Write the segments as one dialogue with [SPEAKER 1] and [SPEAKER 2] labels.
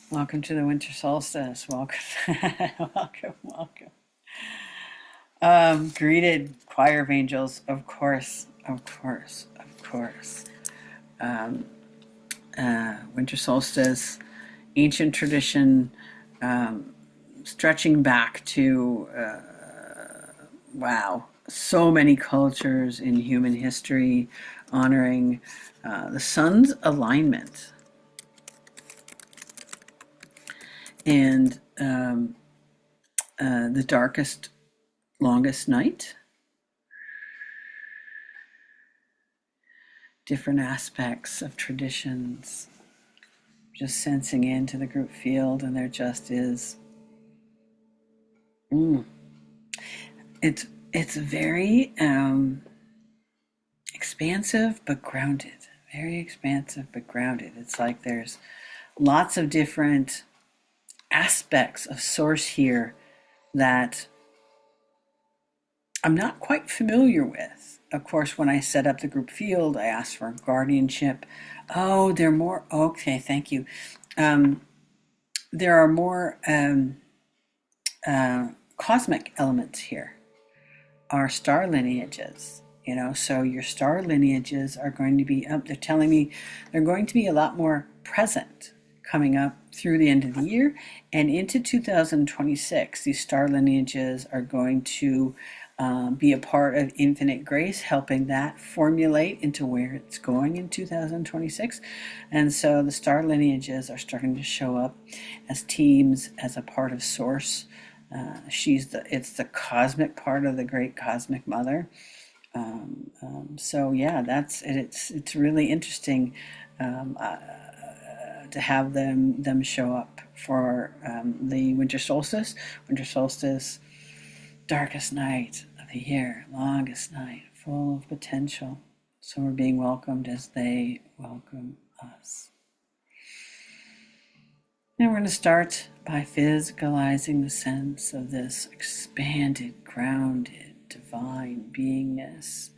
[SPEAKER 1] Welcome to the Winter Solstice. Welcome, welcome. Greeted choir of angels, of course, of course, of course. Um, Winter Solstice, ancient tradition, stretching back to, wow, so many cultures in human history honoring the sun's alignment. And the darkest, longest night, different aspects of traditions, just sensing into the group field, and there just is. It's very expansive but grounded. Very expansive but grounded. It's like there's lots of different aspects of source here that I'm not quite familiar with. Of course, when I set up the group field, I asked for guardianship. Oh, they're more, okay, thank you. There are more cosmic elements here, are star lineages. So your star lineages are going to be up. They're telling me they're going to be a lot more present coming up through the end of the year and into 2026. These star lineages are going to be a part of Infinite Grace, helping that formulate into where it's going in 2026. And so the star lineages are starting to show up as teams, as a part of Source. It's the cosmic part of the great cosmic mother. So yeah, that's it. It's really interesting to have them show up for the winter solstice. Winter solstice, darkest night of the year, longest night, full of potential. So we're being welcomed as they welcome us. Now we're going to start by physicalizing the sense of this expanded, grounded, divine beingness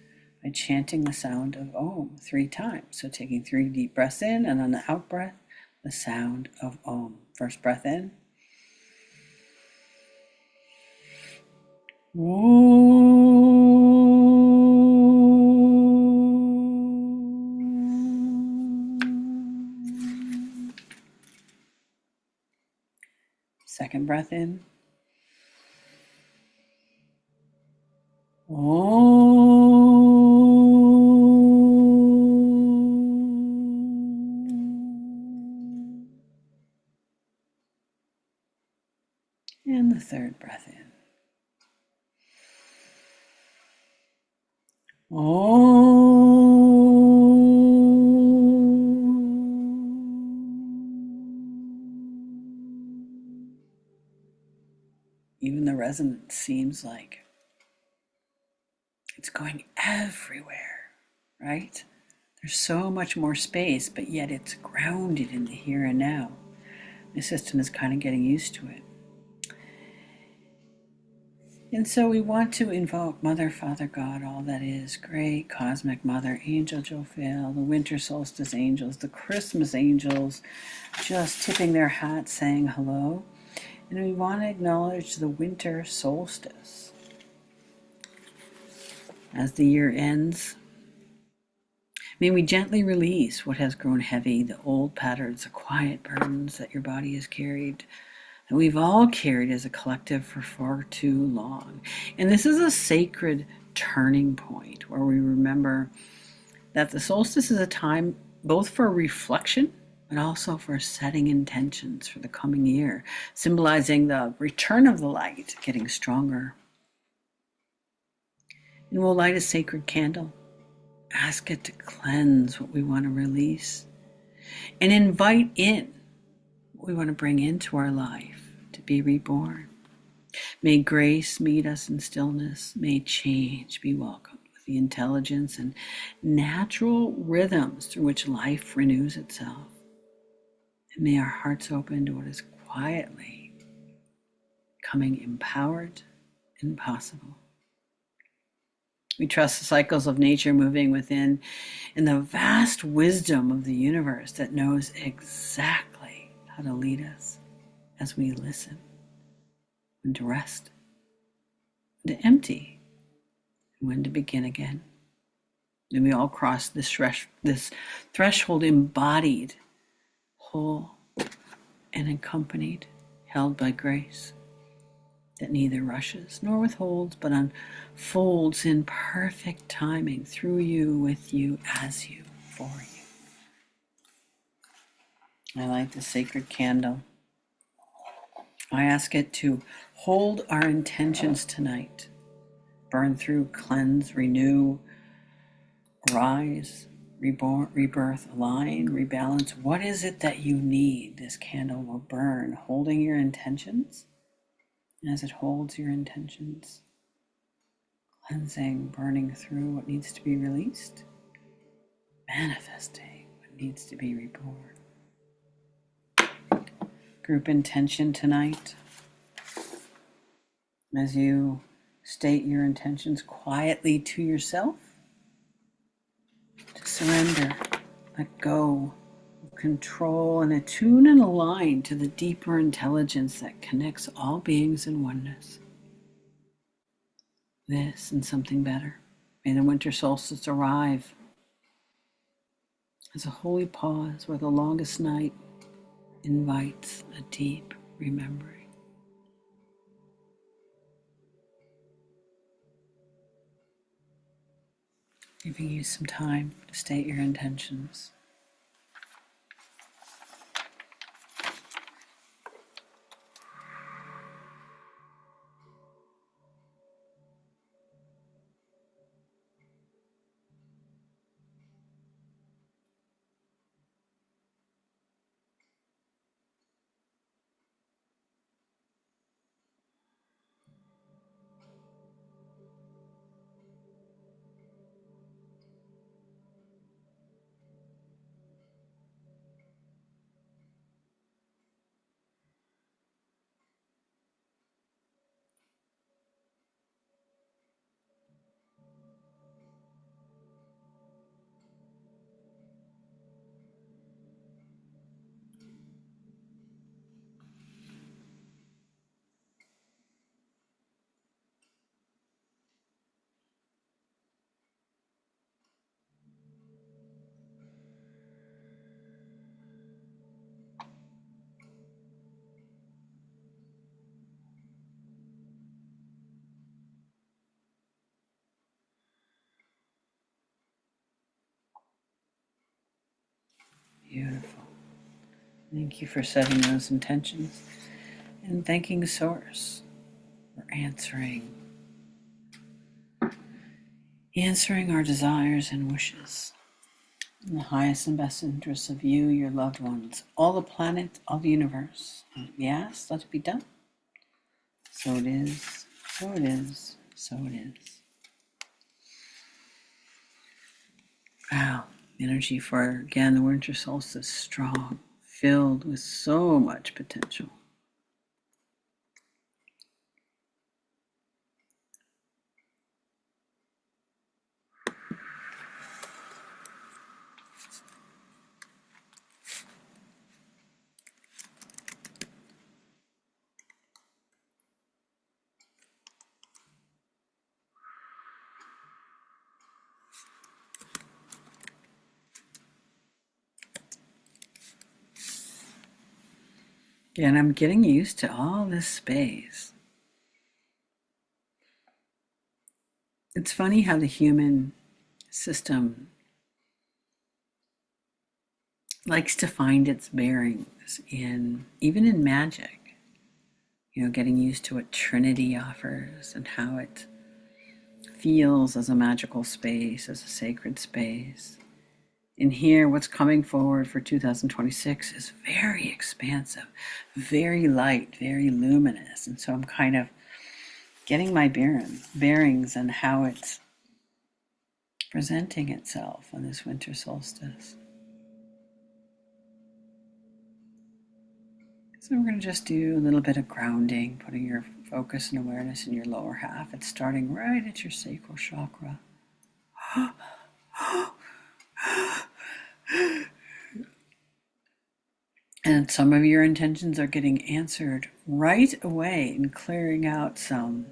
[SPEAKER 1] by chanting the sound of Om 3 times. So taking 3 deep breaths in, and on the out breath, the sound of Om. First breath in. Second breath in. And the third breath in. Even the resonance seems like it's going everywhere, right? There's so much more space, but yet it's grounded in the here and now. The system is kind of getting used to it. And so we want to invoke Mother, Father, God, all that is, great cosmic mother, angel Jophiel, the winter solstice angels, the Christmas angels, just tipping their hats saying hello. And we want to acknowledge the winter solstice. As the year ends, may we gently release what has grown heavy, the old patterns, the quiet burdens that your body has carried, that we've all carried as a collective for far too long. And this is a sacred turning point where we remember that the solstice is a time both for reflection but also for setting intentions for the coming year, symbolizing the return of the light, getting stronger. And we'll light a sacred candle, ask it to cleanse what we want to release, and invite in what we want to bring into our life to be reborn. May grace meet us in stillness. May change be welcomed with the intelligence and natural rhythms through which life renews itself. And may our hearts open to what is quietly becoming empowered and possible. We trust the cycles of nature moving within and the vast wisdom of the universe that knows exactly how how to lead us as we listen, when to rest, when to empty, and when to begin again. And we all cross this threshold embodied, whole, and accompanied, held by grace that neither rushes nor withholds, but unfolds in perfect timing through you, with you, as you, for you. I light the sacred candle. I ask it to hold our intentions tonight. Burn through, cleanse, renew, rise, reborn, rebirth, align, rebalance. What is it that you need? This candle will burn, holding your intentions. As it holds your intentions, cleansing, burning through what needs to be released, manifesting what needs to be reborn. Group intention tonight. As you state your intentions quietly to yourself, to surrender, let go, control, and attune and align to the deeper intelligence that connects all beings in oneness. This and something better. May the winter solstice arrive as a holy pause where the longest night invites a deep remembering. Giving you some time to state your intentions. Beautiful. Thank you for setting those intentions, and thanking Source for answering our desires and wishes in the highest and best interests of you, your loved ones, all the planet, all the universe. Yes, let it be done. So it is, so it is, so it is. Wow, energy for, again, the winter solstice, strong, filled with so much potential. And I'm getting used to all this space. It's funny how the human system likes to find its bearings even in magic. You know, getting used to what Trinity offers and how it feels as a magical space, as a sacred space. In here, what's coming forward for 2026 is very expansive, very light, very luminous. And so I'm kind of getting my bearings and how it's presenting itself on this winter solstice. So we're going to just do a little bit of grounding, putting your focus and awareness in your lower half. It's starting right at your sacral chakra. And some of your intentions are getting answered right away and clearing out some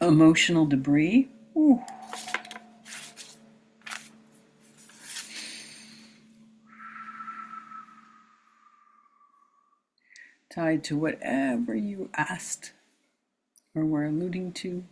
[SPEAKER 1] emotional debris. Ooh. Tied to whatever you asked or were alluding to.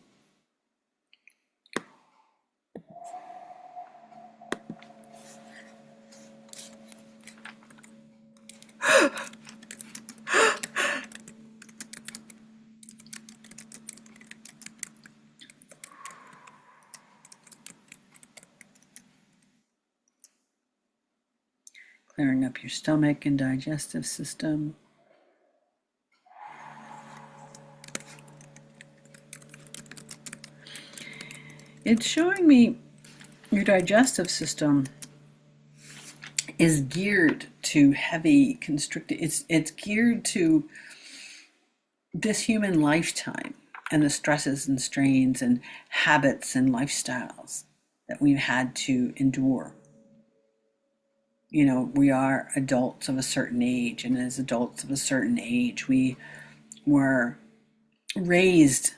[SPEAKER 1] Clearing up your stomach and digestive system. It's showing me your digestive system is geared to heavy constricted. It's geared to this human lifetime and the stresses and strains and habits and lifestyles that we've had to endure. You know, we are adults of a certain age, and as adults of a certain age, we were raised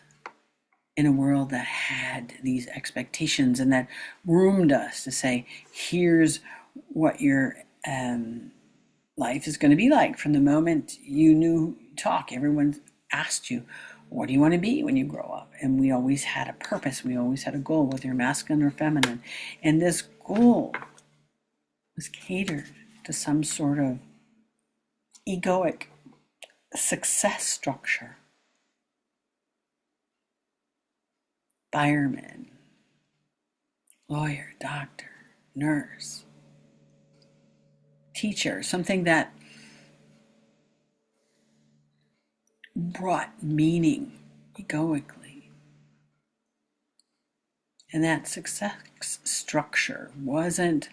[SPEAKER 1] in a world that had these expectations and that groomed us to say, here's what your life is going to be like. From the moment you knew talk, everyone asked you, what do you want to be when you grow up? And we always had a purpose. We always had a goal, whether you're masculine or feminine. And this goal was catered to some sort of egoic success structure. Fireman, lawyer, doctor, nurse, teacher, something that brought meaning egoically. And that success structure wasn't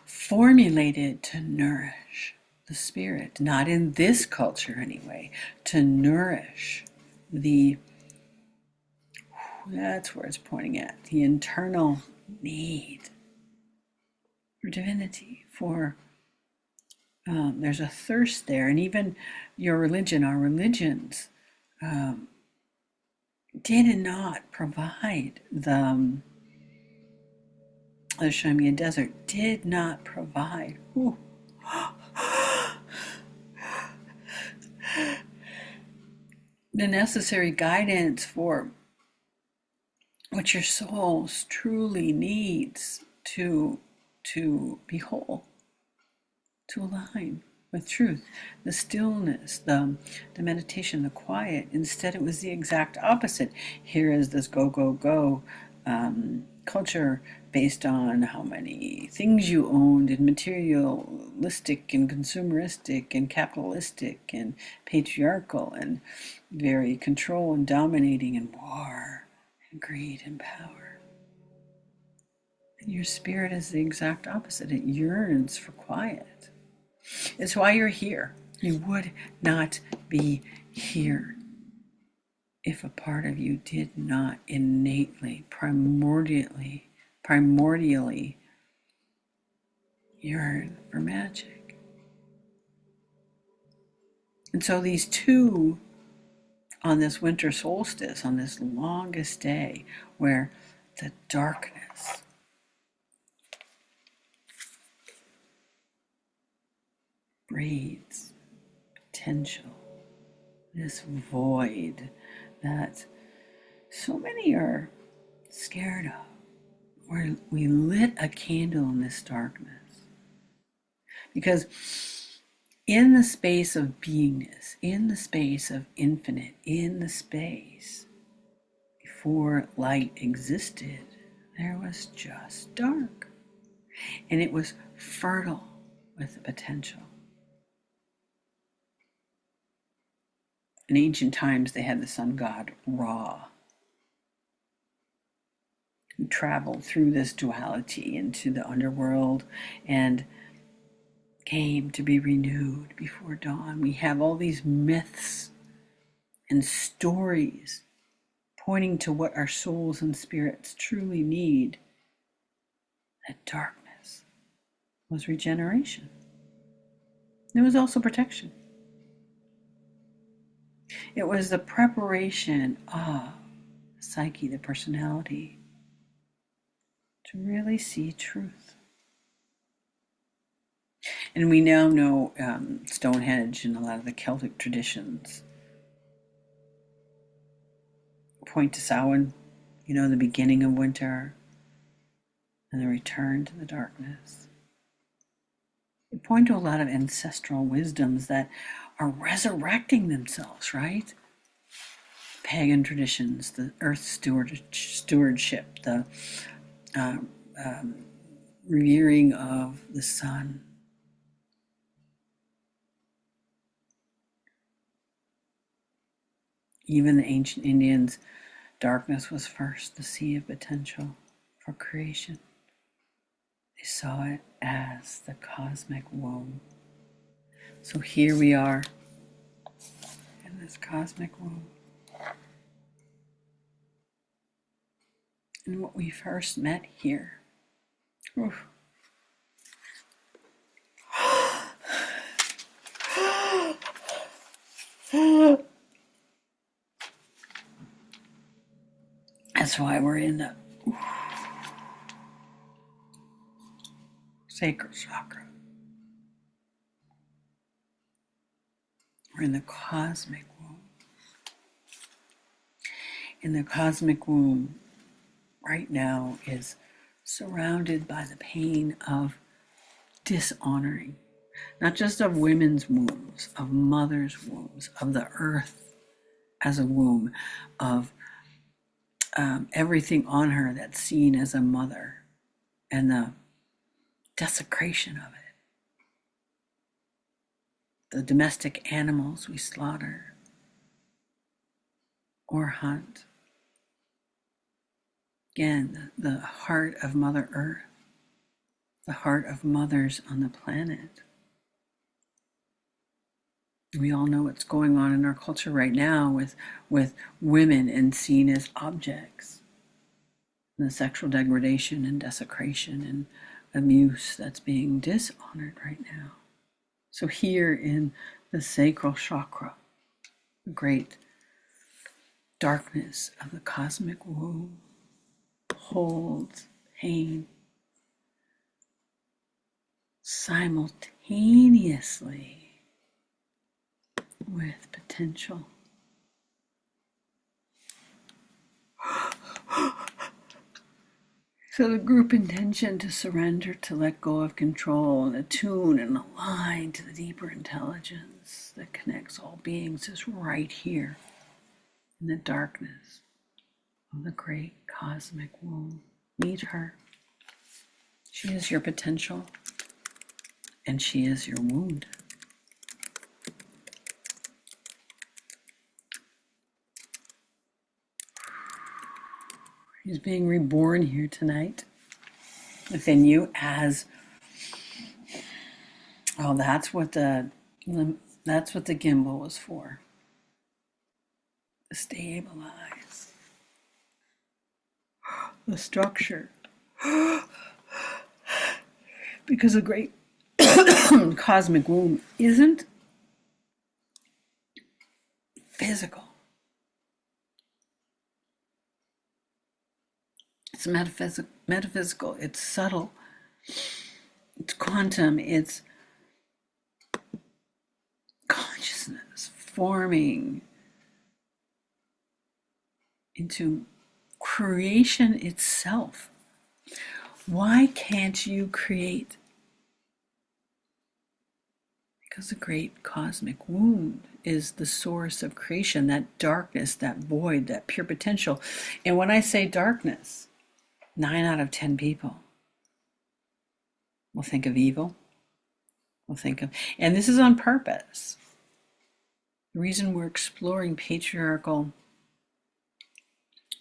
[SPEAKER 1] formulated to nourish the spirit, not in this culture anyway, to nourish that's where it's pointing at, the internal need for divinity, for there's a thirst there. And even your religion, our religions, did not provide the showing me a desert, did not provide the necessary guidance for what your soul truly needs to be whole, to align with truth, the stillness, the meditation, the quiet. Instead, it was the exact opposite. Here is this go, go, go culture based on how many things you owned, and materialistic and consumeristic and capitalistic and patriarchal and very control and dominating and war and greed and power. And your spirit is the exact opposite. It yearns for quiet. It's why you're here. You would not be here if a part of you did not innately, primordially yearn for magic. And so these two, on this winter solstice, on this longest day, where the darkness breeds potential, this void that so many are scared of, where we lit a candle in this darkness. Because in the space of beingness, in the space of infinite, in the space before light existed, there was just dark. And it was fertile with the potential. In ancient times, they had the sun god Ra, who traveled through this duality into the underworld and came to be renewed before dawn. We have all these myths and stories pointing to what our souls and spirits truly need, that darkness. was regeneration. It was also protection. It was the preparation of the psyche, the personality, to really see truth. And we now know Stonehenge and a lot of the Celtic traditions point to Samhain, the beginning of winter and the return to the darkness. They point to a lot of ancestral wisdoms that are resurrecting themselves, right? Pagan traditions, the earth stewardship, the revering of the sun. Even the ancient Indians, darkness was first the sea of potential for creation. They saw it as the cosmic womb. So here we are in this cosmic womb. And what we first met here. Oof. That's why we're in the sacral chakra. We're in the cosmic womb. In the cosmic womb, right now, is surrounded by the pain of dishonoring, not just of women's wombs, of mothers' wombs, of the earth as a womb, of everything on her that's seen as a mother, and the desecration of it. The domestic animals we slaughter or hunt. Again, the heart of Mother Earth, the heart of mothers on the planet. We all know what's going on in our culture right now with women and seen as objects. And the sexual degradation and desecration and abuse that's being dishonored right now. So here in the sacral chakra, the great darkness of the cosmic womb holds pain simultaneously with potential. So the group intention to surrender, to let go of control, and attune and align to the deeper intelligence that connects all beings is right here in the darkness of the great cosmic womb. Meet her. She is your potential, and she is your wound. He's being reborn here tonight within you as, oh, that's what the gimbal was for. To stabilize the structure. Because a great cosmic womb isn't physical. It's metaphysical, it's subtle, it's quantum, it's consciousness forming into creation itself. Why can't you create? Because the great cosmic wound is the source of creation, that darkness, that void, that pure potential. And when I say darkness, 9 out of 10 people will think of evil. Will think of, and this is on purpose. The reason we're exploring patriarchal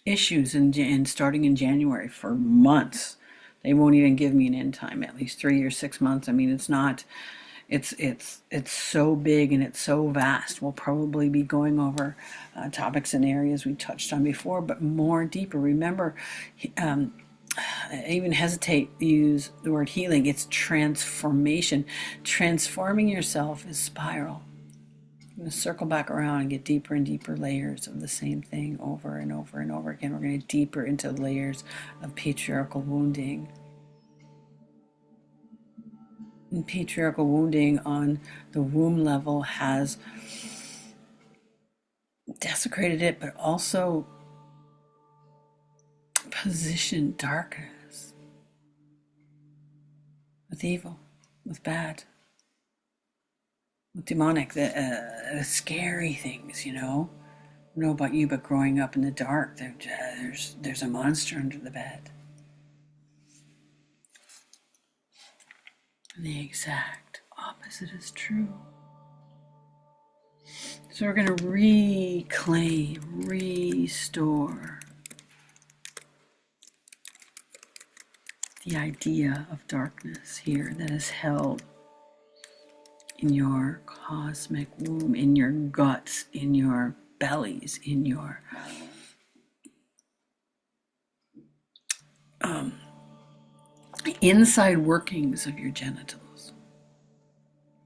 [SPEAKER 1] issues and starting in January for months. They won't even give me an end time, at least 3 or 6 months. I mean, it's not, it's so big and it's so vast. We'll probably be going over topics and areas we touched on before, but more deeper. Remember, I even hesitate to use the word healing. It's transformation. Transforming yourself is spiral. I'm going to circle back around and get deeper and deeper layers of the same thing over and over and over again. We're going to get deeper into the layers of patriarchal wounding. And patriarchal wounding on the womb level has desecrated it, but also positioned darkness with evil, with bad, with demonic, the scary things, you know. I don't know about you, but growing up in the dark, there's a monster under the bed. And the exact opposite is true. So we're going to reclaim, restore the idea of darkness here that is held in your cosmic womb, in your guts, in your bellies, in your inside workings of your genitals.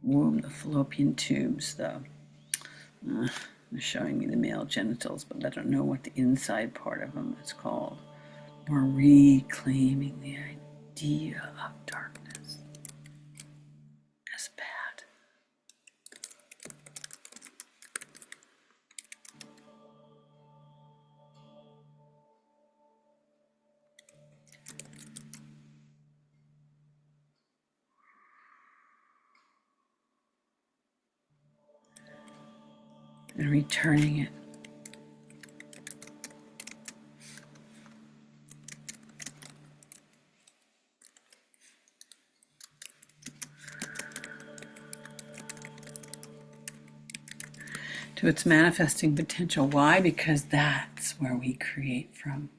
[SPEAKER 1] Womb, the fallopian tubes, they're showing me the male genitals, but I don't know what the inside part of them is called. We're reclaiming the idea of darkness as bad. And returning it to its manifesting potential. Why? Because that's where we create from.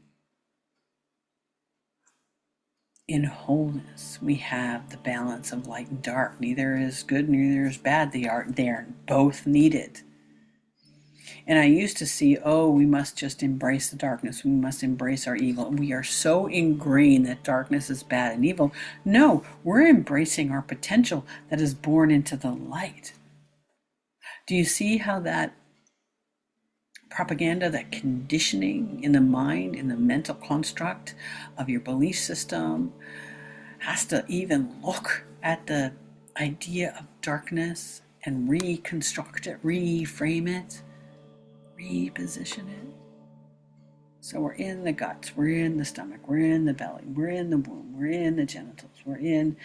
[SPEAKER 1] In wholeness, we have the balance of light and dark. Neither is good, neither is bad. They're both needed. And I used to see, we must just embrace the darkness. We must embrace our evil. We are so ingrained that darkness is bad and evil. No, we're embracing our potential that is born into the light. Do you see how that propaganda, that conditioning in the mind, in the mental construct of your belief system, has to even look at the idea of darkness and reconstruct it, reframe it, reposition it? So we're in the guts, we're in the stomach, we're in the belly, we're in the womb, we're in the genitals, we're in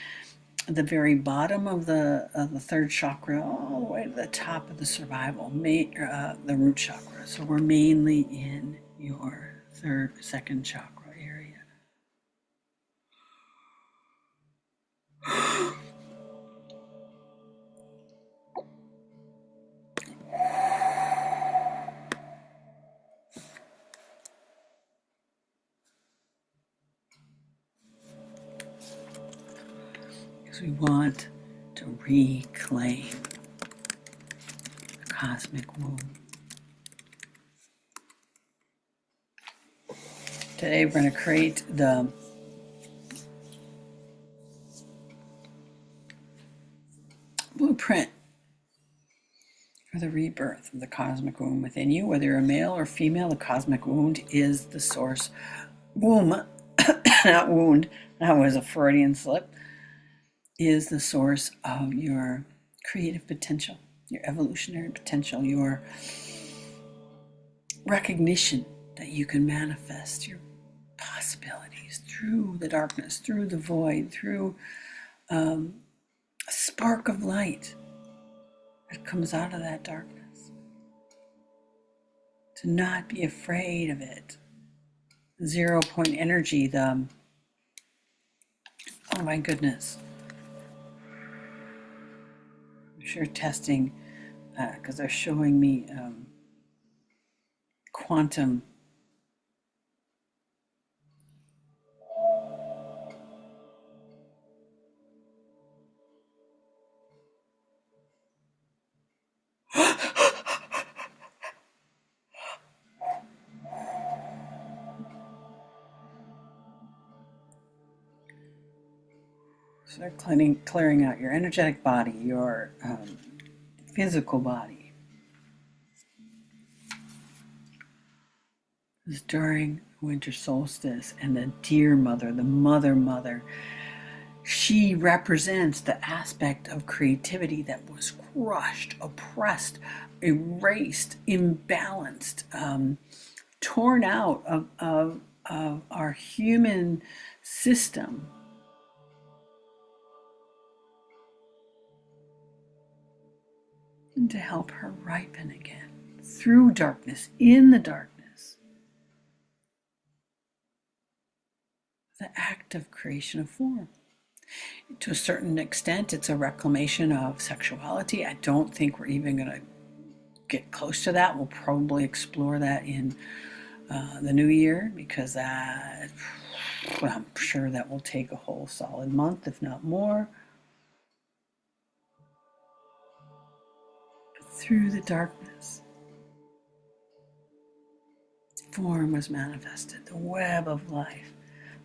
[SPEAKER 1] the very bottom of the third chakra, all the way to the top of the survival, the root chakra. So we're mainly in your second chakra area. Because we want to reclaim the cosmic womb. Today we're going to create the blueprint for the rebirth of the cosmic womb within you. Whether you're a male or female, the cosmic wound is the source. Womb, not wound, that was a Freudian slip, is the source of your creative potential, your evolutionary potential, your recognition that you can manifest your possibilities through the darkness, through the void, through a spark of light that comes out of that darkness. To not be afraid of it. 0 point energy, oh my goodness. I'm sure testing, because they're showing me quantum So they're clearing out your energetic body, your physical body. It's during winter solstice, and the dear mother, the mother, she represents the aspect of creativity that was crushed, oppressed, erased, imbalanced, torn out of our human system. And to help her ripen again through darkness, in the darkness. The act of creation of form. To a certain extent, it's a reclamation of sexuality. I don't think we're even going to get close to that. We'll probably explore that in the new year, because I'm sure that will take a whole solid month, if not more. But through the darkness, form was manifested, the web of life,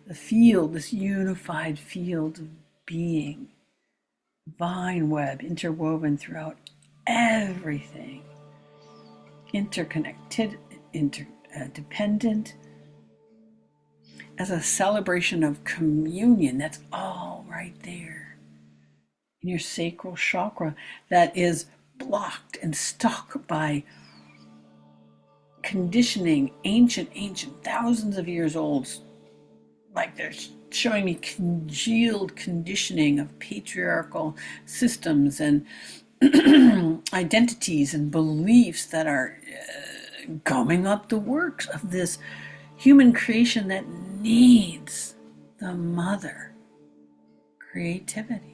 [SPEAKER 1] the field, this unified field of being, vine web interwoven throughout everything, interconnected, interdependent, as a celebration of communion. That's all right there in your sacral chakra, that is blocked and stuck by conditioning, ancient, thousands of years old. Like they're showing me congealed conditioning of patriarchal systems and identities and beliefs that are gumming up the works of this human creation that needs the mother creativity.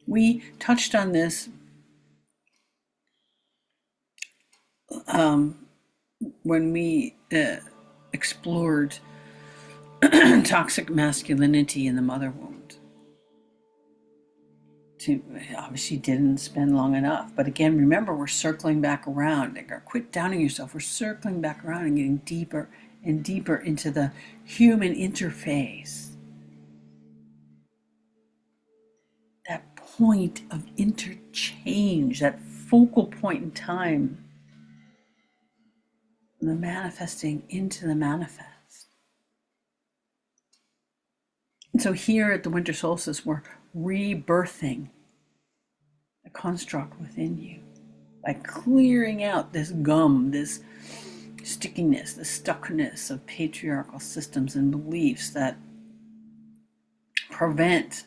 [SPEAKER 1] We touched on this when we explored toxic masculinity in the mother wound. Obviously didn't spend long enough. But again, remember, we're circling back around. Quit downing yourself. We're circling back around and getting deeper and deeper into the human interface. That point of interchange, that focal point in time, the manifesting into the manifest. And so here at the winter solstice, we're rebirthing the construct within you by clearing out this gum, this stickiness, the stuckness of patriarchal systems and beliefs that prevent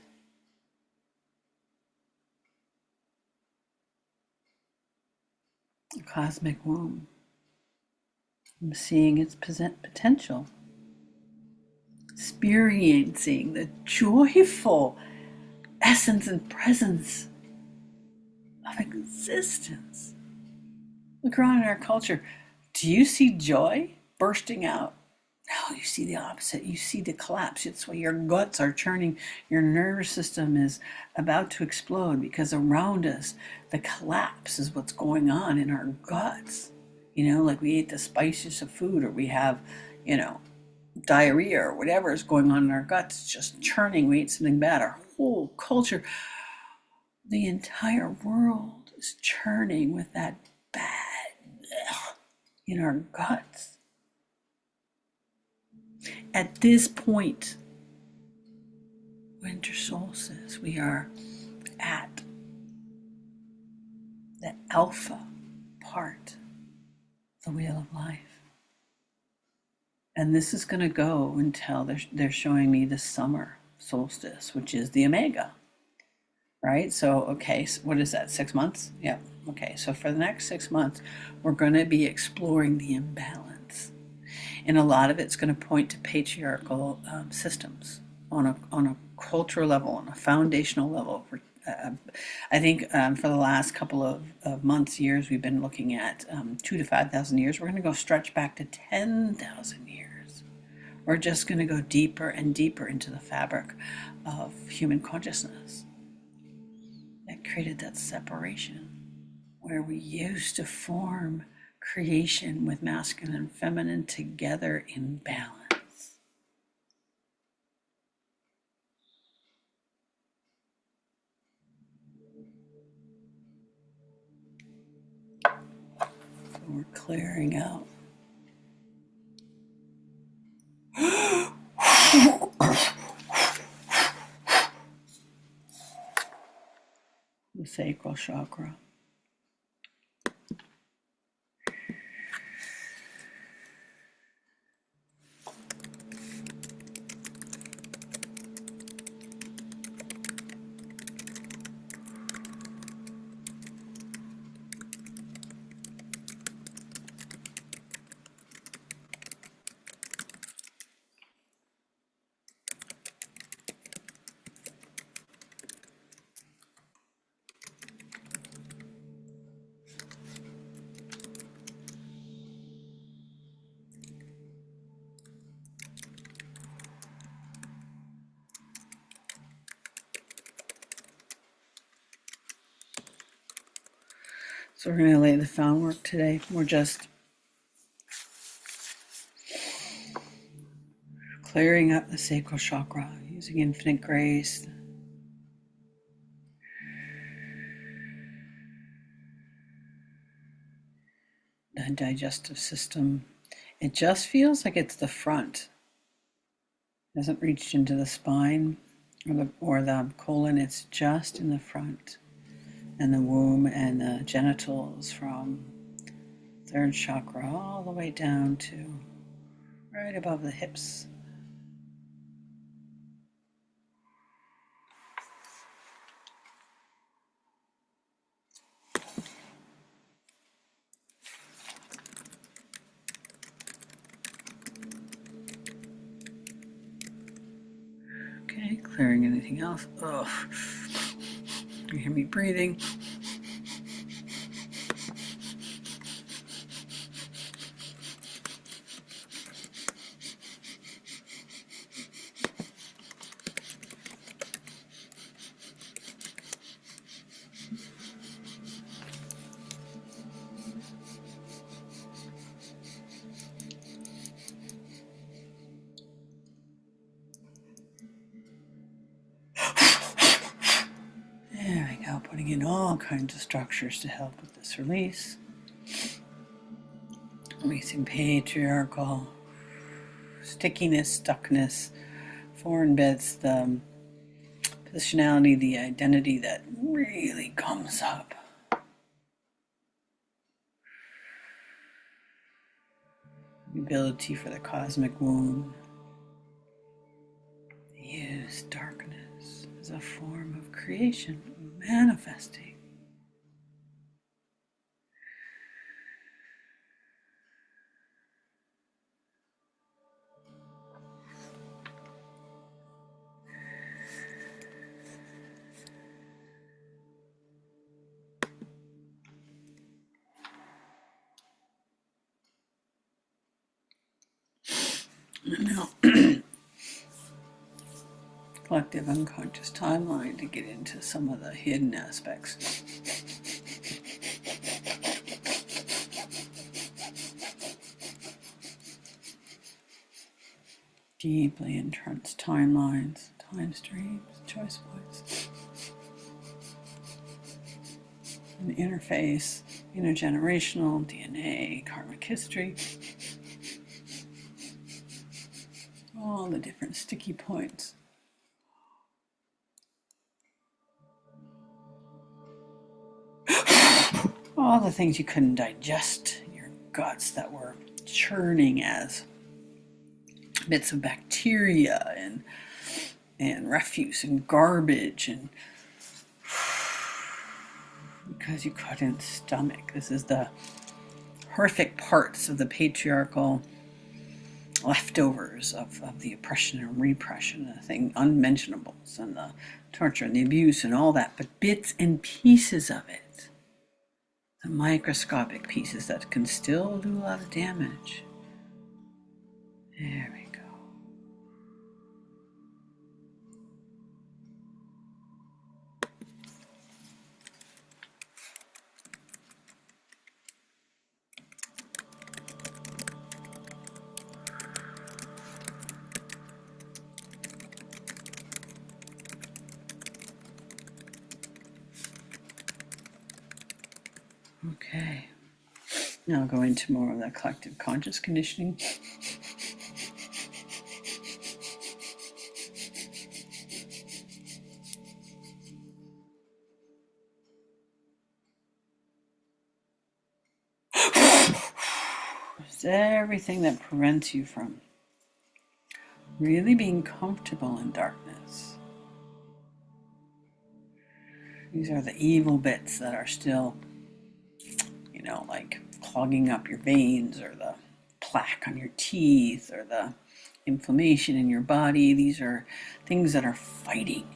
[SPEAKER 1] the cosmic womb from seeing its potential, experiencing the joyful essence and presence of existence. Look around in our culture. Do you see joy bursting out? No, you see the opposite. You see the collapse. It's why your guts are churning. Your nervous system is about to explode, because around us, the collapse is what's going on in our guts. Like we ate the spiciest of food, or we have, diarrhea or whatever is going on in our guts. It's just churning. We ate something bad. Our whole culture, the entire world is churning with that bad in our guts. At this point, winter solstice, we are at the alpha part of the wheel of life. And this is going to go until they're showing me the summer solstice, which is the omega, right? So, okay, so what is that, 6 months? Yeah, okay. So for the next 6 months, we're going to be exploring the imbalance. And a lot of it's going to point to patriarchal systems on a cultural level, on a foundational level. I think for the last couple of months, years, we've been looking at 2,000 to 5,000 years. We're going to go stretch back to 10,000 years. We're just going to go deeper and deeper into the fabric of human consciousness that created that separation, where we used to form creation with masculine and feminine together in balance. clearing out. The sacral chakra. So we're going to lay the groundwork today. We're just clearing up the sacral chakra using infinite grace. The digestive system. It just feels like it's the front. It hasn't reached into the spine or the colon. It's just in the front. And the womb and the genitals from third chakra all the way down to right above the hips. Okay, clearing anything else. Ugh. You hear me breathing. There we go, putting in all kinds of structures to help with this release. Releasing patriarchal stickiness, stuckness, foreign bits, the positionality, the identity that really comes up. The ability for the cosmic womb to use darkness as a form of creation, manifesting. Now, collective unconscious timeline to get into some of the hidden aspects. Deeply entrenched timelines, time streams, choice points. An interface, intergenerational, DNA, karmic history. All the different sticky points. All the things you couldn't digest in your guts that were churning as bits of bacteria and refuse and garbage, and because you couldn't stomach. This is the horrific parts of the patriarchal leftovers of the oppression and repression, the thing unmentionables, and the torture and the abuse and all that, but bits and pieces of it, the microscopic pieces that can still do a lot of damage. There we go. Okay. Now I'll go into more of the collective conscious conditioning. It's everything that prevents you from really being comfortable in darkness. These are the evil bits that are still, like clogging up your veins, or the plaque on your teeth, or the inflammation in your body. These are things that are fighting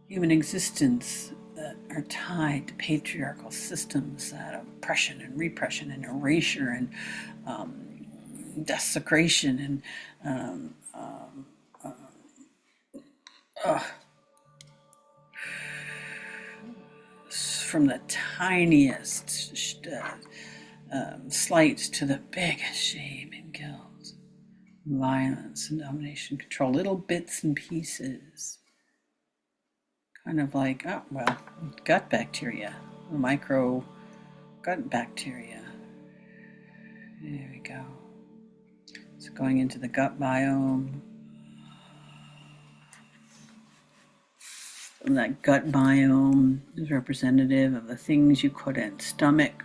[SPEAKER 1] human existence, that are tied to patriarchal systems, that oppression and repression and erasure and desecration and from the tiniest slights to the biggest shame and guilt, violence and domination, control, little bits and pieces. Kind of like, gut bacteria, micro gut bacteria. There we go. So going into the gut biome. And that gut biome is representative of the things you couldn't stomach,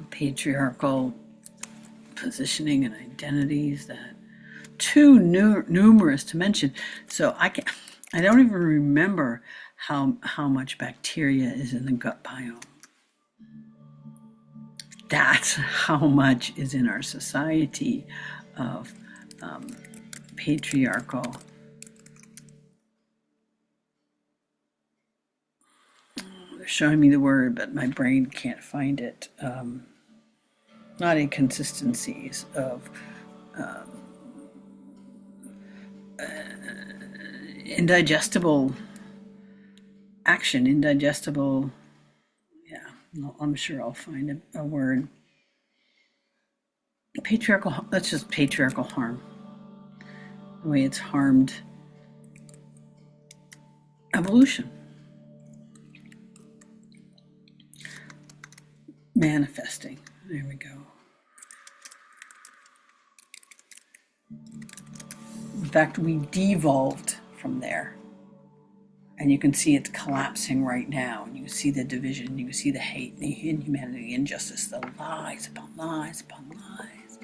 [SPEAKER 1] patriarchal positioning and identities that too numerous to mention. So I don't even remember how much bacteria is in the gut biome. That's how much is in our society of patriarchal. They're showing me the word, but my brain can't find it. Not inconsistencies of indigestible action, indigestible. Yeah, I'm sure I'll find a word. Patriarchal, that's just patriarchal harm. The way it's harmed evolution. Manifesting. There we go. In fact, we devolved from there. And you can see it's collapsing right now. And you can see the division, you can see the hate, the inhumanity, the injustice, the lies upon lies upon lies.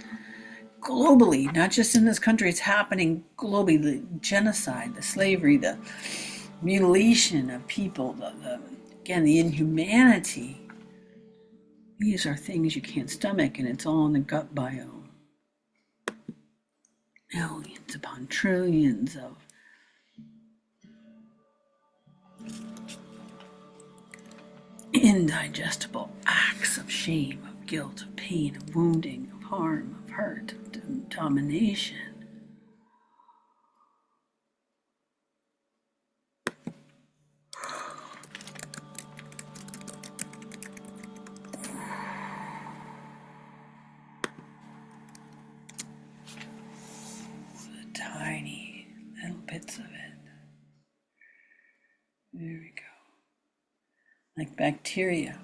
[SPEAKER 1] Globally, not just in this country, it's happening globally. The genocide, the slavery, the mutilation of people, again, the inhumanity. These are things you can't stomach, and it's all in the gut biome. Millions upon trillions of indigestible acts of shame, of guilt, of pain, of wounding, of harm, of hurt, of domination. The tiny little bits of it. There we go. Like bacteria,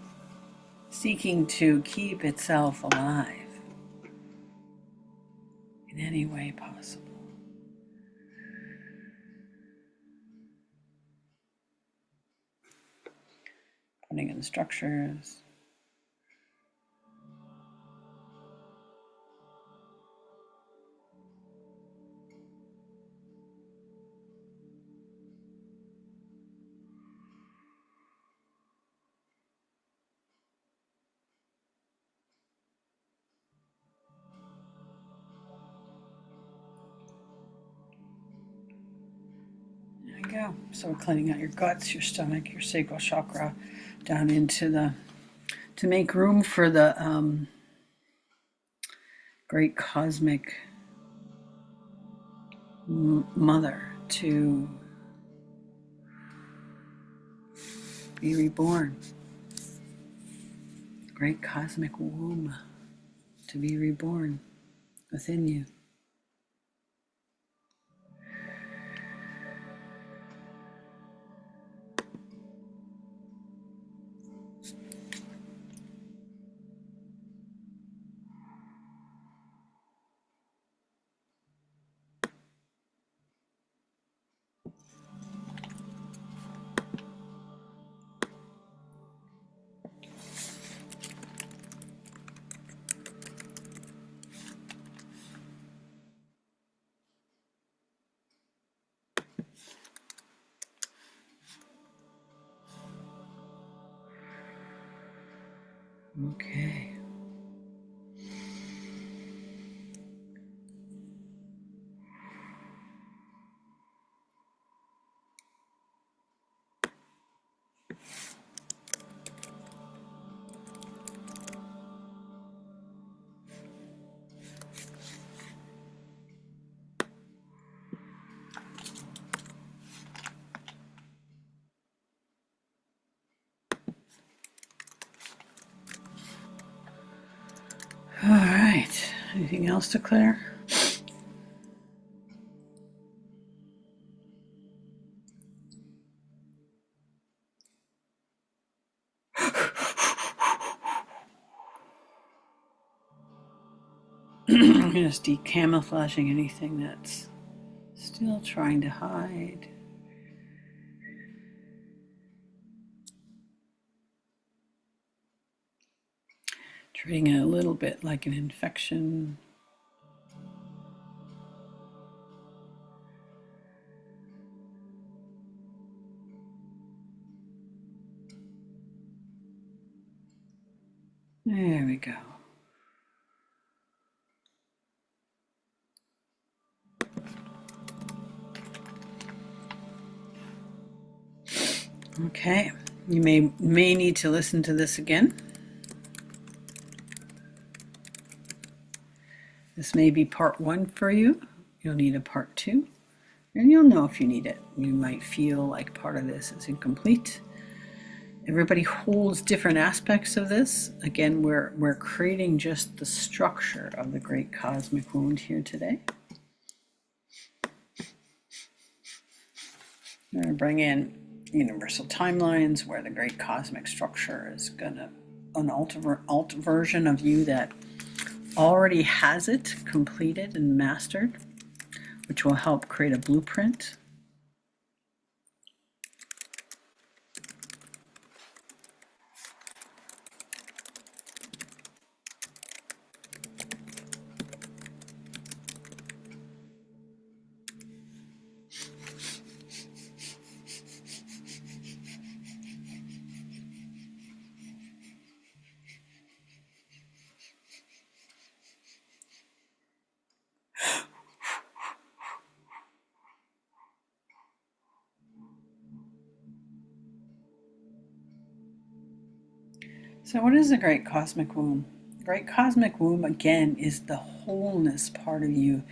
[SPEAKER 1] seeking to keep itself alive in any way possible. Putting in structures. Go. So we're cleaning out your guts, your stomach, your sacral chakra, down into to make room for the great cosmic mother to be reborn. Great cosmic womb to be reborn within you. Okay. All right. Anything else to clear? I'm just decamouflaging anything that's still trying to hide. Treating it a little bit like an infection. There we go. Okay, you may need to listen to this again. This may be part 1 for you. You'll need a part 2, and you'll know if you need it. You might feel like part of this is incomplete. Everybody holds different aspects of this. Again, we're creating just the structure of the great cosmic wound here today. I'm going to bring in universal timelines where the great cosmic structure is going to an alt version of you that already has it completed and mastered, which will help create a blueprint. So what is the great cosmic womb? The great cosmic womb, again, is the wholeness part of you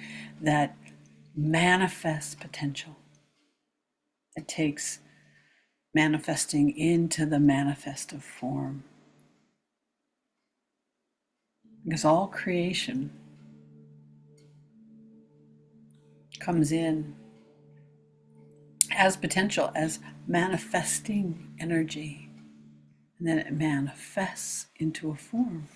[SPEAKER 1] that manifests potential. It takes manifesting into the manifest of form. Because all creation comes in as potential, as manifesting energy, and then it manifests into a form.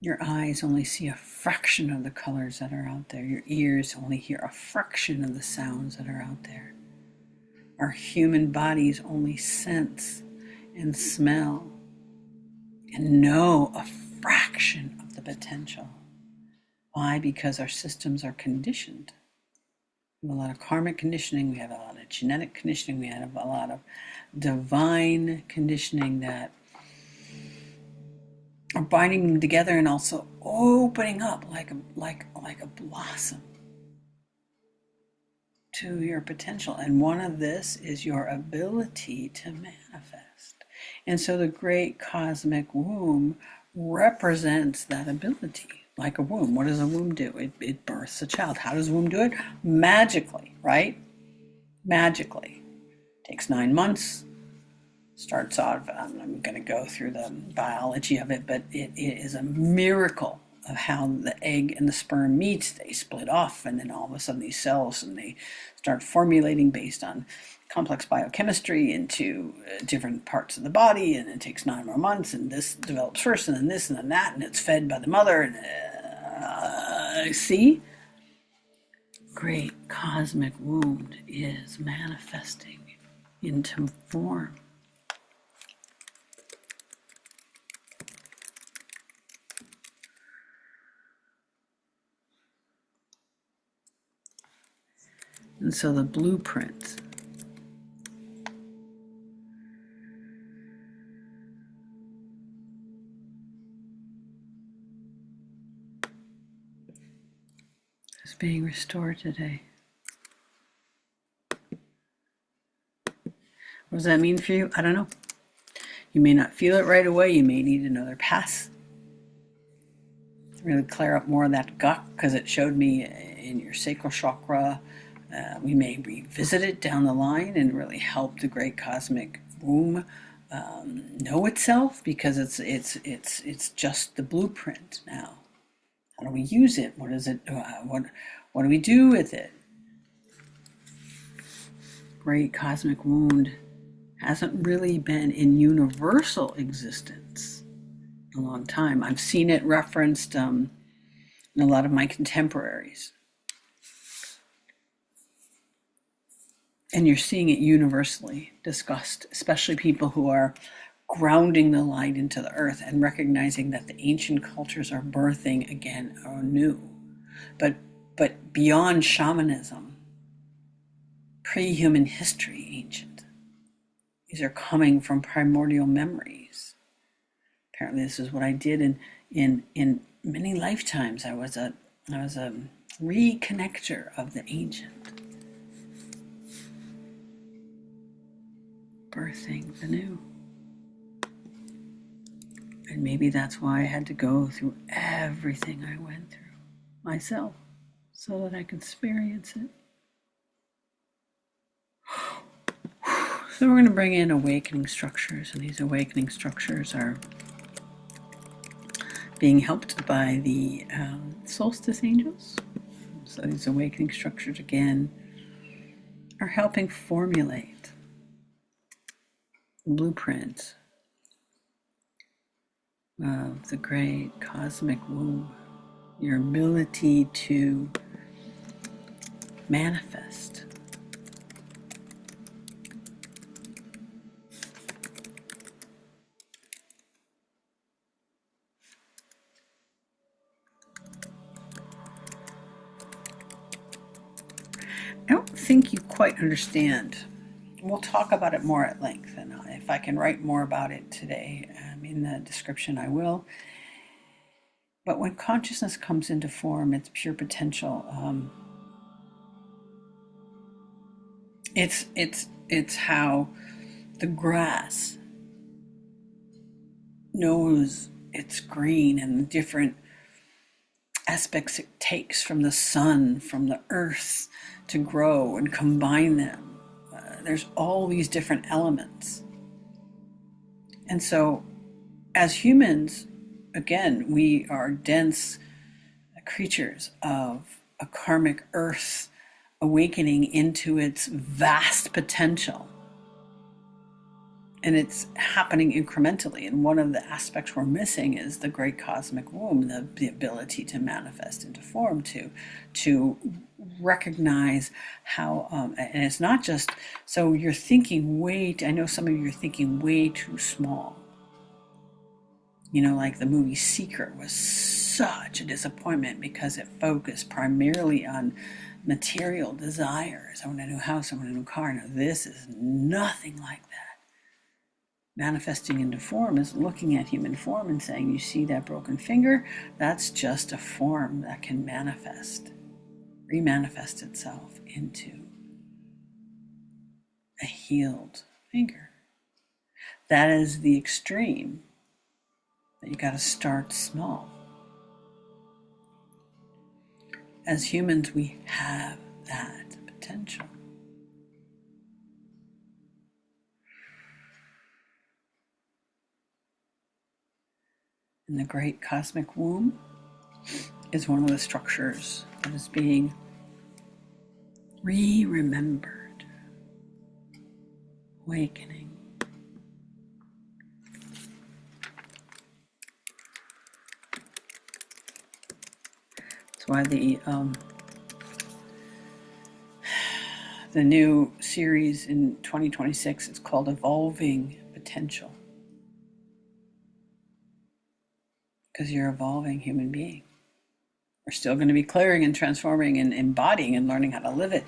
[SPEAKER 1] Your eyes only see a fraction of the colors that are out there. Your ears only hear a fraction of the sounds that are out there. Our human bodies only sense and smell and know a fraction of the potential. Why? Because our systems are conditioned. We have a lot of karmic conditioning, we have a lot of genetic conditioning, we have a lot of divine conditioning that are binding them together and also opening up like a blossom to your potential. And one of this is your ability to manifest. And so the great cosmic womb represents that ability. Like a womb. What does a womb do? It births a child. How does a womb do it? Magically, right? Magically. Takes 9 months. Starts off, I'm going to go through the biology of it, but it is a miracle of how the egg and the sperm meet. They split off, and then all of a sudden these cells, and they start formulating based on complex biochemistry into different parts of the body, and it takes 9 more months, and this develops first, and then this, and then that, and it's fed by the mother, and see? Great cosmic wound is manifesting into form. And so the blueprint being restored today. What does that mean for you? I don't know. You may not feel it right away. You may need another pass. Really clear up more of that gut, because it showed me in your sacral chakra. We may revisit it down the line and really help the great cosmic womb know itself, because it's just the blueprint now. How do we use it? What is it? What do we do with it? Great cosmic wound hasn't really been in universal existence in a long time. I've seen it referenced in a lot of my contemporaries. And you're seeing it universally discussed, especially people who are grounding the light into the earth and recognizing that the ancient cultures are birthing again anew. But beyond shamanism, pre-human history, ancient. These are coming from primordial memories. Apparently, this is what I did in many lifetimes. I was a reconnector of the ancient, birthing the new. And maybe that's why I had to go through everything I went through myself, so that I could experience it. So we're going to bring in awakening structures, and these awakening structures are being helped by the solstice angels. So these awakening structures, again, are helping formulate the blueprint of the great cosmic womb, your ability to manifest. I don't think you quite understand. We'll talk about it more at length, and if I can write more about it today in the description, I will. But when consciousness comes into form, its pure potential, it's how the grass knows it's green, and the different aspects it takes from the sun, from the earth, to grow and combine them. There's all these different elements. And so as humans, again, we are dense creatures of a karmic earth awakening into its vast potential. And it's happening incrementally. And one of the aspects we're missing is the great cosmic womb, the ability to manifest into form, to recognize how, and it's not just, so you're thinking I know some of you are thinking way too small. Like the movie Secret was such a disappointment because it focused primarily on material desires. I want a new house, I want a new car. Now, this is nothing like that. Manifesting into form is looking at human form and saying, you see that broken finger? That's just a form that can remanifest itself into a healed finger. That is the extreme. But you got to start small. As humans, we have that potential. And the great cosmic womb is one of the structures that is being remembered, awakening. That's why the new series in 2026, it's called Evolving Potential. Because you're an evolving human being. We're still going to be clearing and transforming and embodying and learning how to live it.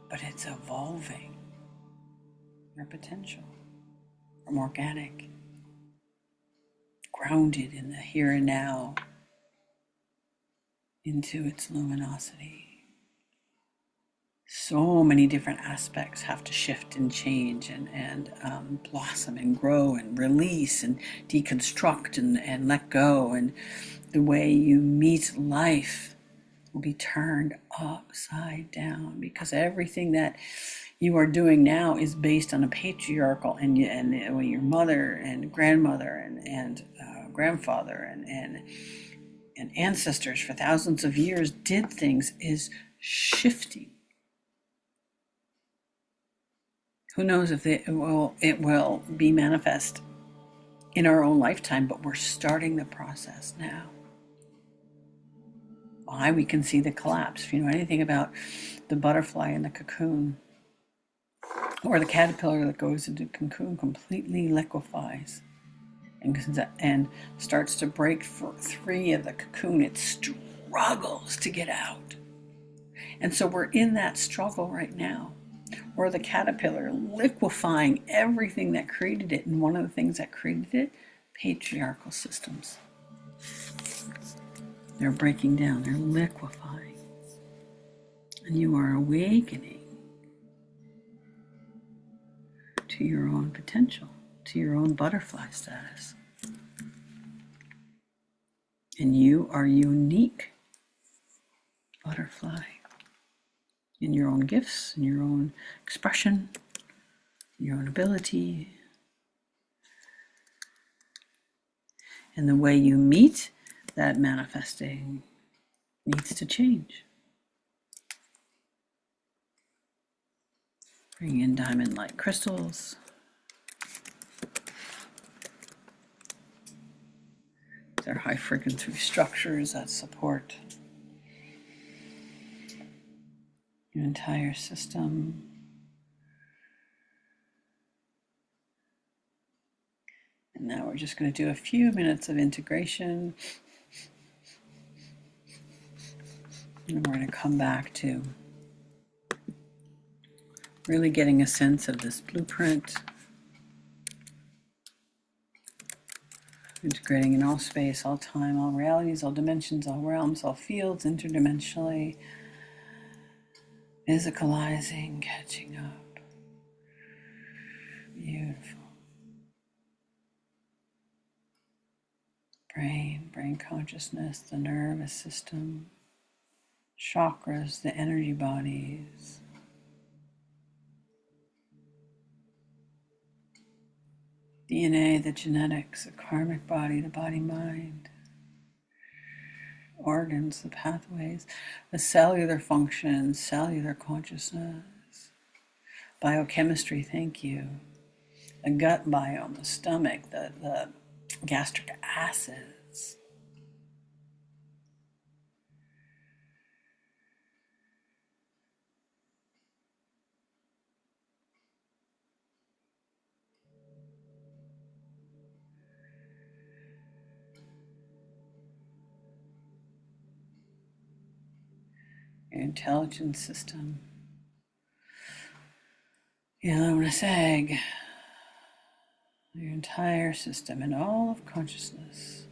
[SPEAKER 1] But it's evolving your potential from organic, grounded in the here and now, into its luminosity. So many different aspects have to shift and change and blossom and grow and release and deconstruct and let go. And the way you meet life will be turned upside down, because everything that you are doing now is based on a patriarchal, and your mother and grandmother and grandfather and ancestors for thousands of years did things, is shifting. Who knows if it will be manifest in our own lifetime, but we're starting the process now. Why? We can see the collapse. If you know anything about the butterfly in the cocoon, or the caterpillar that goes into the cocoon, completely liquefies and starts to break free of the cocoon. It struggles to get out. And so we're in that struggle right now, or the caterpillar liquefying everything that created it. And one of the things that created it, patriarchal systems. They're breaking down, they're liquefying. And you are awakening to your own potential, to your own butterfly status. And you are unique butterfly in your own gifts, in your own expression, your own ability. And the way you meet that manifesting needs to change. Bring in diamond-like crystals. They're high frequency structures that support your entire system. And now we're just going to do a few minutes of integration. And we're going to come back to really getting a sense of this blueprint. Integrating in all space, all time, all realities, all dimensions, all realms, all fields, interdimensionally. Physicalizing, catching up. Beautiful. Brain consciousness, the nervous system, chakras, the energy bodies. DNA, the genetics, the karmic body, the body-mind. Organs, the pathways, the cellular functions, cellular consciousness. Biochemistry, thank you. The gut biome, the stomach, the gastric acids. Your intelligence system. Your luminous egg. Your entire system and all of consciousness.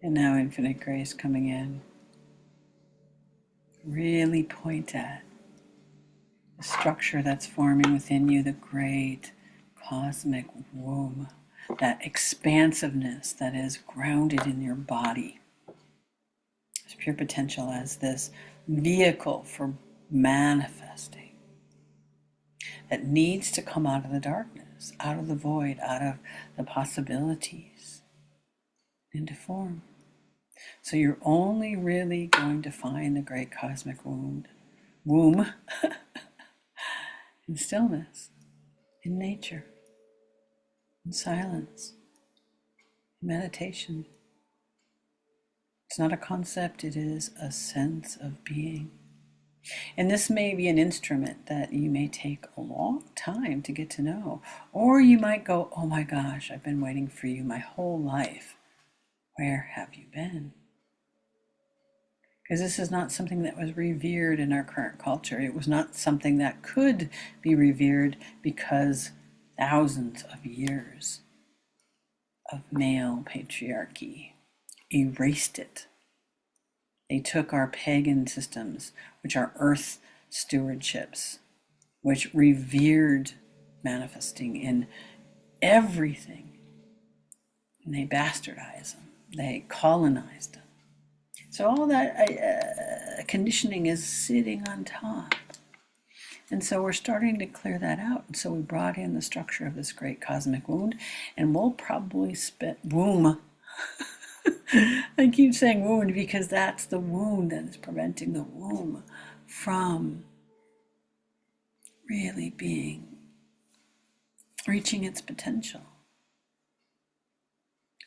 [SPEAKER 1] And now infinite grace coming in. Really point at the structure that's forming within you, the great cosmic womb, that expansiveness that is grounded in your body. It's pure potential as this vehicle for manifesting. that needs to come out of the darkness, out of the void, out of the possibilities into form. So you're only really going to find the great cosmic womb in stillness, in nature, in silence, in meditation. It's not a concept, it is a sense of being. And this may be an instrument that you may take a long time to get to know. Or you might go, oh my gosh, I've been waiting for you my whole life. Where have you been? Because this is not something that was revered in our current culture. It was not something that could be revered because thousands of years of male patriarchy erased it. They took our pagan systems, which are earth stewardships, which revered manifesting in everything, and they bastardized them. They colonized them. So all that conditioning is sitting on top. And so we're starting to clear that out. And so we brought in the structure of this great cosmic wound, and we'll probably womb. I keep saying wound because that's the wound that is preventing the womb from really reaching its potential.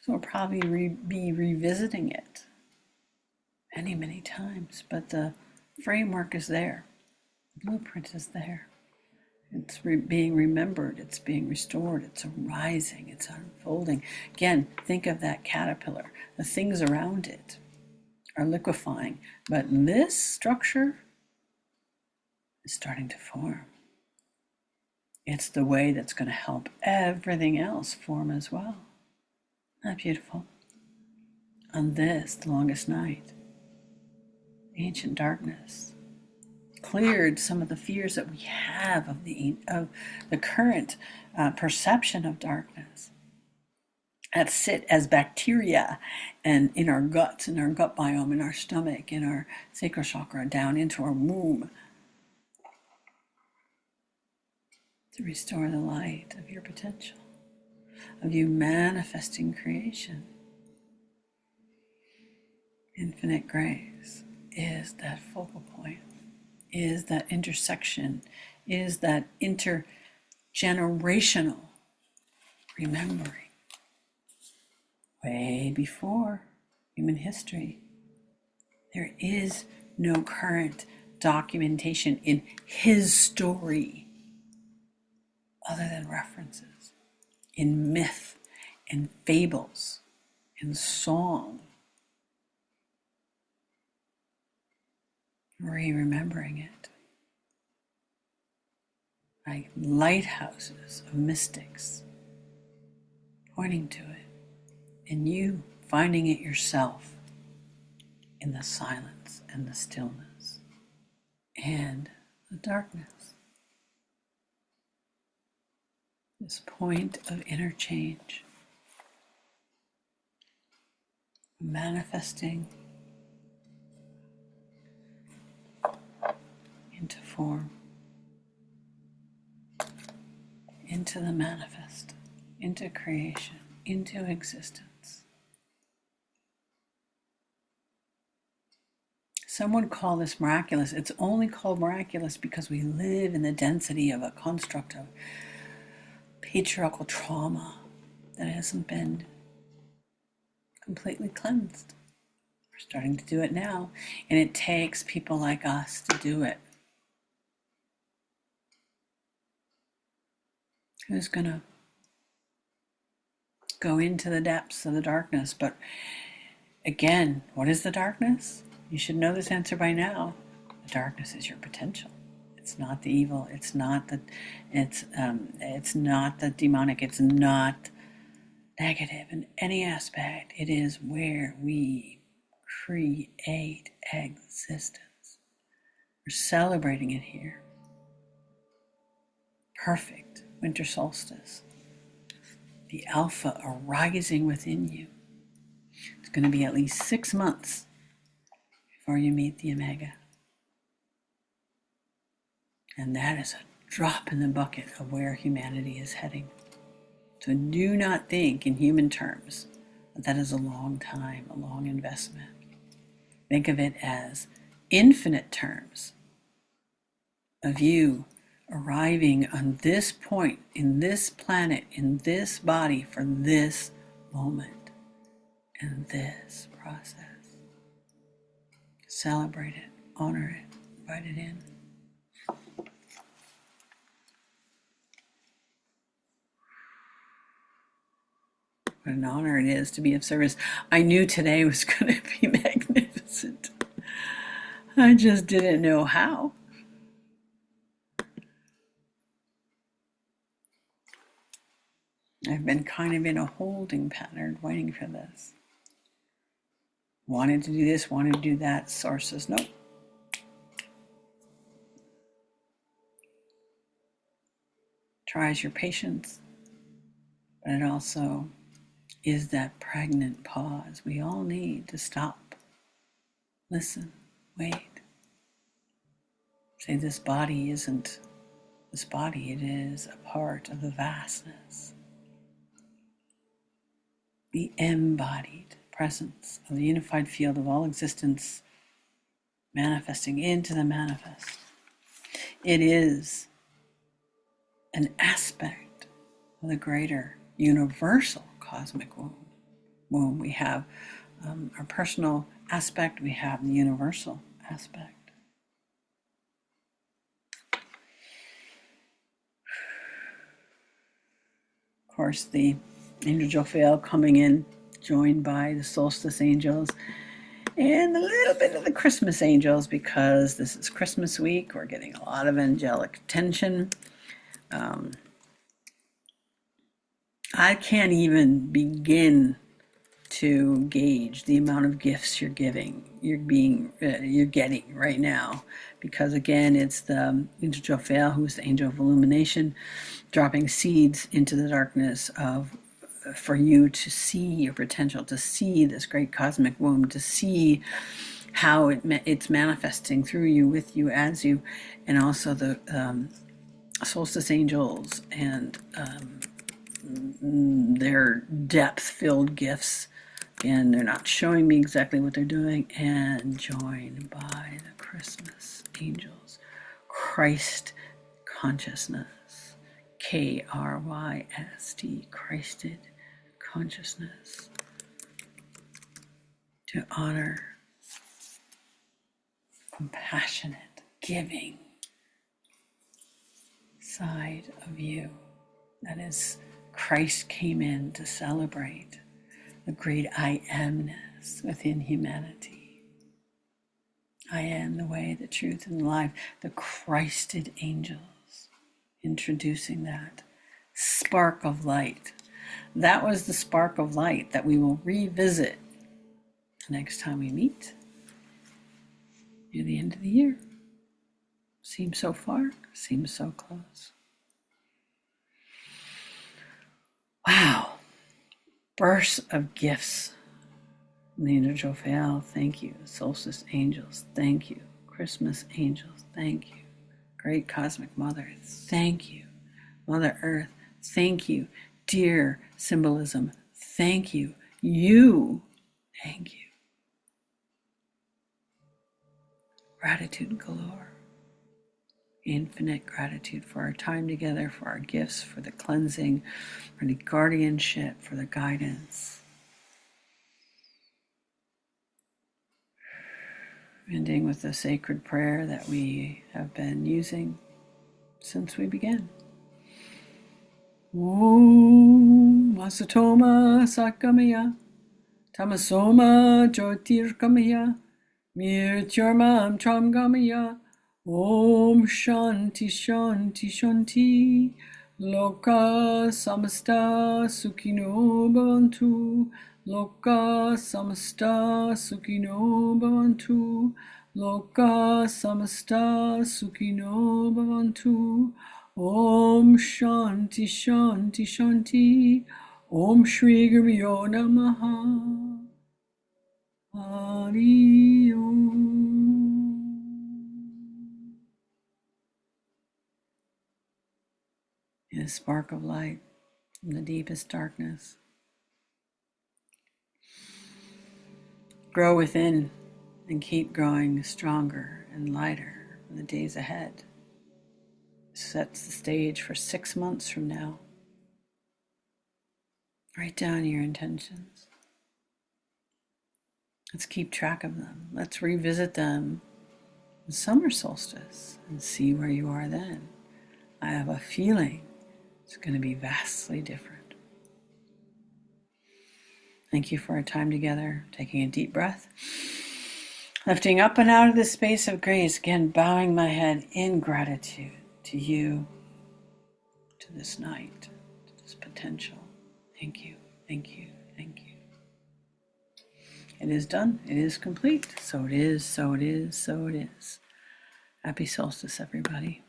[SPEAKER 1] So we'll probably be revisiting it many, many times, but the framework is there. The blueprint is there. It's being remembered, it's being restored, it's arising, it's unfolding. Again, think of that caterpillar. The things around it are liquefying, but this structure is starting to form. It's the way that's going to help everything else form as well. Isn't that beautiful? On this, the longest night, ancient darkness cleared some of the fears that we have of the current perception of darkness that sit as bacteria and in our guts, in our gut biome, in our stomach, in our sacral chakra, down into our womb, to restore the light of your potential, of you manifesting creation. Infinite grace is that focal point, is that intersection, is that intergenerational remembering. Way before human history, there is no current documentation in his story other than references in myth, in fables, in song. Remembering it, like lighthouses of mystics pointing to it, and you finding it yourself in the silence and the stillness and the darkness. This point of interchange, manifesting into form, into the manifest, into creation, into existence. Some would call this miraculous. It's only called miraculous because we live in the density of a construct of patriarchal trauma that hasn't been completely cleansed. We're starting to do it now, and it takes people like us to do it. Who's going to go into the depths of the darkness? But again, what is the darkness? You should know this answer by now. The darkness is your potential. It's not the evil. It's not the demonic. It's not negative in any aspect. It is where we create existence. We're celebrating it here. Perfect winter solstice. The alpha arising within you. It's going to be at least 6 months before you meet the omega. And that is a drop in the bucket of where humanity is heading. So do not think in human terms that that is a long time, a long investment. Think of it as infinite terms of you arriving on this point, in this planet, in this body, for this moment, and this process. Celebrate it, honor it, invite it in. What an honor it is to be of service. I knew today was going to be magnificent. I just didn't know how. I've been kind of in a holding pattern, waiting for this. Wanted to do this, wanted to do that. Source says, nope. Tries your patience, but it also is that pregnant pause we all need to stop, listen, wait. Say this body isn't this body, it is a part of the vastness, the embodied presence of the unified field of all existence manifesting into the manifest. It is an aspect of the greater universal cosmic womb. We have our personal aspect, we have the universal aspect. Of course, the angel Jophiel coming in, joined by the solstice angels and a little bit of the Christmas angels, because this is Christmas week. We're getting a lot of angelic attention. I can't even begin to gauge the amount of gifts you're getting right now, because again, it's the angel Jophiel, who's the angel of illumination, dropping seeds into the darkness for you to see your potential, to see this great cosmic womb, to see how it's manifesting through you, with you, as you, and also the solstice angels and their depth-filled gifts. And they're not showing me exactly what they're doing. And joined by the Christmas angels, Christ consciousness, K-R-Y-S-T, Christed consciousness, to honor compassionate, giving side of you. That is, Christ came in to celebrate the great I amness within humanity. I am the way, the truth, and the life. The Christed angels introducing that spark of light. That was the spark of light that we will revisit the next time we meet near the end of the year. Seems so far, seems so close. Wow. Bursts of gifts. The angel Jophiel, thank you. Solstice angels, thank you. Christmas angels, thank you. Great Cosmic Mother, thank you. Mother Earth, thank you. Dear symbolism, thank you. You, thank you. Gratitude galore. Infinite gratitude for our time together, for our gifts, for the cleansing, for the guardianship, for the guidance. Ending with a sacred prayer that we have been using since we began. Om Masatoma Sakamaya Tamasoma Jyotirkamaya Mrityurmam Tramgamaya Om Shanti Shanti Shanti Loka Samasta Sukhino Bhavantu Loka Samasta Sukhino Bhavantu Loka Samasta Sukhino Bhavantu Om Shanti Shanti Shanti Om Shri Gurubhyo Namaha Hari Om. in a spark of light from the deepest darkness. Grow within and keep growing stronger and lighter in the days ahead. Sets the stage for 6 months from now. Write down your intentions. Let's keep track of them. Let's revisit them in summer solstice and see where you are then. I have a feeling it's going to be vastly different. Thank you for our time together. Taking a deep breath. Lifting up and out of this space of grace. Again, bowing my head in gratitude to you, to this night, to this potential. Thank you, thank you, thank you. It is done. It is complete. So it is, so it is, so it is. Happy solstice, everybody.